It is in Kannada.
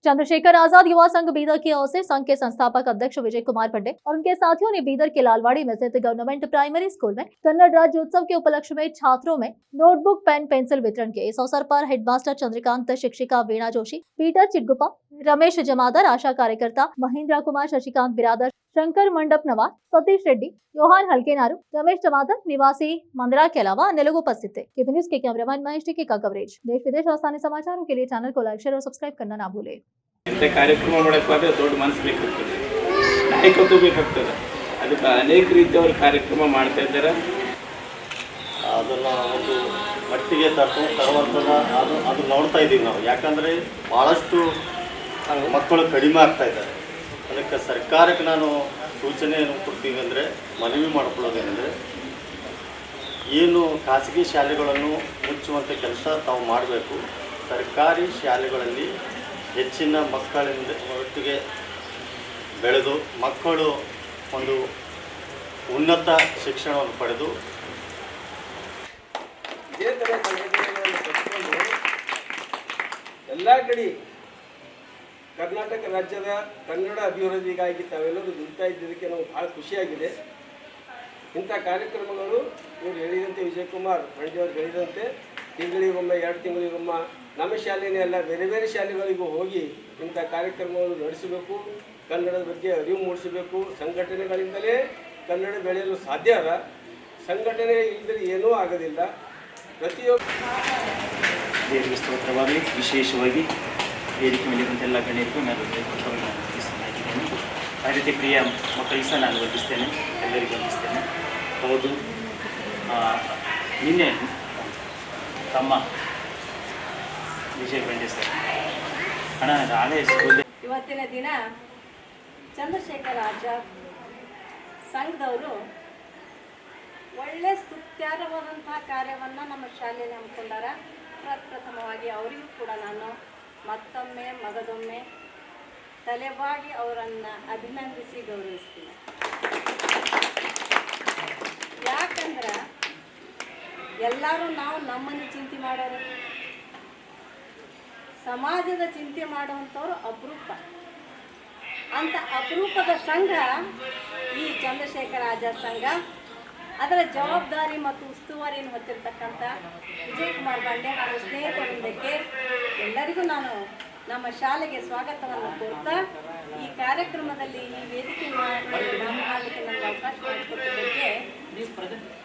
चंद्रशेखर आजाद युवा संघ बीदर की ओर से संघ के संस्थापक अध्यक्ष विजय कुमार पंडित और उनके साथियों ने बीदर के लालवाड़ी में स्थित गवर्नमेंट प्राइमरी स्कूल में कन्नड़ राज्योत्सव के उपलक्ष्य में छात्रों में नोटबुक पेन पेंसिल वितरण किए। इस अवसर पर हेडमास्टर चंद्रकांत, शिक्षिका वीणा जोशी, पीटर चिटगुप्पा, रमेश जमादार, आशा कार्यकर्ता महेंद्र कुमार, शशिकांत बिरादर, शंकर मंडप नवाज, सतीश रेड्डी, योहान हल्केनारू, रमेश जमादार, निवासी मंदरा के अलावा अन्य लोग उपस्थित थे। केपी न्यूज के कैमरामैन महेश टिक्की का कवरेज। देश विदेश और स्थानीय समाचारों के लिए चैनल को लाइक, शेयर और सब्सक्राइब करना ना भूले। ಕಾರ್ಯಕ್ರಮ ಮಾಡೋಕ್ಕಾದ್ರೆ ದೊಡ್ಡ ಮನಸ್ಸು ಬೇಕಾಗ್ತದೆ, ನಾಯಕತ್ವ ಬೇಕಾಗ್ತದೆ. ಅದಕ್ಕೆ ಅನೇಕ ರೀತಿಯವರು ಕಾರ್ಯಕ್ರಮ ಮಾಡ್ತಾ ಇದ್ದಾರೆ. ಅದನ್ನು ಒಂದು ಮಟ್ಟಿಗೆ ತರುವಂಥದ್ದು ಅದು ನೋಡ್ತಾ ಇದ್ದೀವಿ ನಾವು. ಯಾಕಂದರೆ ಭಾಳಷ್ಟು ಮಕ್ಕಳು ಕಡಿಮೆ ಆಗ್ತಾ ಇದ್ದಾರೆ. ಅದಕ್ಕೆ ಸರ್ಕಾರಕ್ಕೆ ನಾನು ಸೂಚನೆಯನ್ನು ಕೊಡ್ತೀವಿ ಅಂದರೆ, ಮನವಿ ಮಾಡಿಕೊಳ್ಳೋದೇನೆಂದರೆ, ಏನು ಖಾಸಗಿ ಶಾಲೆಗಳನ್ನು ಮುಚ್ಚುವಂಥ ಕೆಲಸ ತಾವು ಮಾಡಬೇಕು. ಸರ್ಕಾರಿ ಶಾಲೆಗಳಲ್ಲಿ ಹೆಚ್ಚಿನ ಮಕ್ಕಳಿಂದ ಒಟ್ಟಿಗೆ ಬೆಳೆದು ಮಕ್ಕಳು ಒಂದು ಉನ್ನತ ಶಿಕ್ಷಣವನ್ನು ಪಡೆದು ಇದೇ ಥರ ಸಂಘಟನೆಗಳನ್ನು ಕಟ್ಟಿಕೊಂಡು ಎಲ್ಲ ಕಡೆ ಕರ್ನಾಟಕ ರಾಜ್ಯದ ಕನ್ನಡ ಅಭಿವೃದ್ಧಿಗಾಗಿ ತಾವೆಲ್ಲರೂ ದುಡಿತಾ ಇದ್ದದಕ್ಕೆ ನಾವು ಭಾಳ ಖುಷಿಯಾಗಿದೆ. ಇಂಥ ಕಾರ್ಯಕ್ರಮಗಳು ಇವರು ಹೇಳಿದಂತೆ, ವಿಜಯಕುಮಾರ್ ಪಂಡಿಯವರು ಹೇಳಿದಂತೆ, ತಿಂಗಳಿಗೊಮ್ಮೆ 2 ತಿಂಗಳಿಗೊಮ್ಮೆ ನಮ್ಮ ಶಾಲೆನೇ ಅಲ್ಲ ಬೇರೆ ಬೇರೆ ಶಾಲೆಗಳಿಗೂ ಹೋಗಿ ಇಂಥ ಕಾರ್ಯಕ್ರಮವನ್ನು ನಡೆಸಬೇಕು. ಕನ್ನಡದ ಬಗ್ಗೆ ಅರಿವು ಮೂಡಿಸಬೇಕು. ಸಂಘಟನೆಗಳಿಂದಲೇ ಕನ್ನಡ ಬೆಳೆಯಲು ಸಾಧ್ಯ ಅದ. ಸಂಘಟನೆ ಇಲ್ಲದೆ ಏನೂ ಆಗೋದಿಲ್ಲ. ಪ್ರತಿಯೊಬ್ಬ ದೇವರಿಗೆ ಸ್ತೋತ್ರವಾಗಲಿ. ವಿಶೇಷವಾಗಿ ವೇದಿಕೆ ಮೇಲಿರುವಂಥ ಎಲ್ಲ ಗಣ್ಯರಿಗೂ ನಾನು ವಂದಿಸಿದ್ದೇನೆ. ಆ ರೀತಿ ಪ್ರಿಯ ಮಕ್ಕಳಿಗೆ ಸಹ ನಾನು ವಂದಿಸ್ತೇನೆ, ಎಲ್ಲರಿಗೂ ವಂದಿಸ್ತೇನೆ. ಹೌದು, ನಿನ್ನೆ ತಮ್ಮ ವಿಜಯ ಬಂಡೆ ಸರ್ ಅಣ್ಣ ನಾಳೆ ಸ್ಕೂಲ್ ಇವತ್ತಿನ ದಿನ ಚಂದ್ರಶೇಖರ್ ಆಜಾದ್ ಸಂಘದವರು ಒಳ್ಳೆ ಸ್ತುತ್ಯಾರವಾದಂತಹ ಕಾರ್ಯವನ್ನು ನಮ್ಮ ಶಾಲೆಯಲ್ಲಿ ಹಮ್ಮಿಕೊಂಡಾರ. ಪ್ರಪ್ರಥಮವಾಗಿ ಅವರಿಗೂ ಕೂಡ ನಾನು ಮತ್ತೊಮ್ಮೆ ಮಗದೊಮ್ಮೆ ತಲೆಬಾಗಿ ಅವರನ್ನು ಅಭಿನಂದಿಸಿ ಗೌರವಿಸ್ತೀನಿ. ಯಾಕಂದ್ರೆ ಎಲ್ಲರೂ ನಾವು ನಮ್ಮನ್ನು ಚಿಂತೆ ಮಾಡೋರು, ಸಮಾಜದ ಚಿಂತೆ ಮಾಡುವಂಥವ್ರು ಅಪರೂಪ. ಅಂಥ ಅಪರೂಪದ ಸಂಘ ಈ ಚಂದ್ರಶೇಖರ್ ಆಜಾದ್ ಸಂಘ. ಅದರ ಜವಾಬ್ದಾರಿ ಮತ್ತು ಉಸ್ತುವಾರಿಯನ್ನು ಹೊತ್ತಿರತಕ್ಕಂಥ ವಿಜಯಕುಮಾರ್ ಬಂಡೆ ಹಾಗೂ ಸ್ನೇಹಿತರೊಂದಕ್ಕೆ ಎಲ್ಲರಿಗೂ ನಾನು ನಮ್ಮ ಶಾಲೆಗೆ ಸ್ವಾಗತವನ್ನು ಕೋರ್ತಾ, ಈ ಕಾರ್ಯಕ್ರಮದಲ್ಲಿ ಈ ವೇದಿಕೆ ಮಾಡಲಿಕ್ಕೆ ನನಗೆ ಅವಕಾಶ ಮಾಡಿಕೊಟ್ಟಿದ್ದಕ್ಕೆ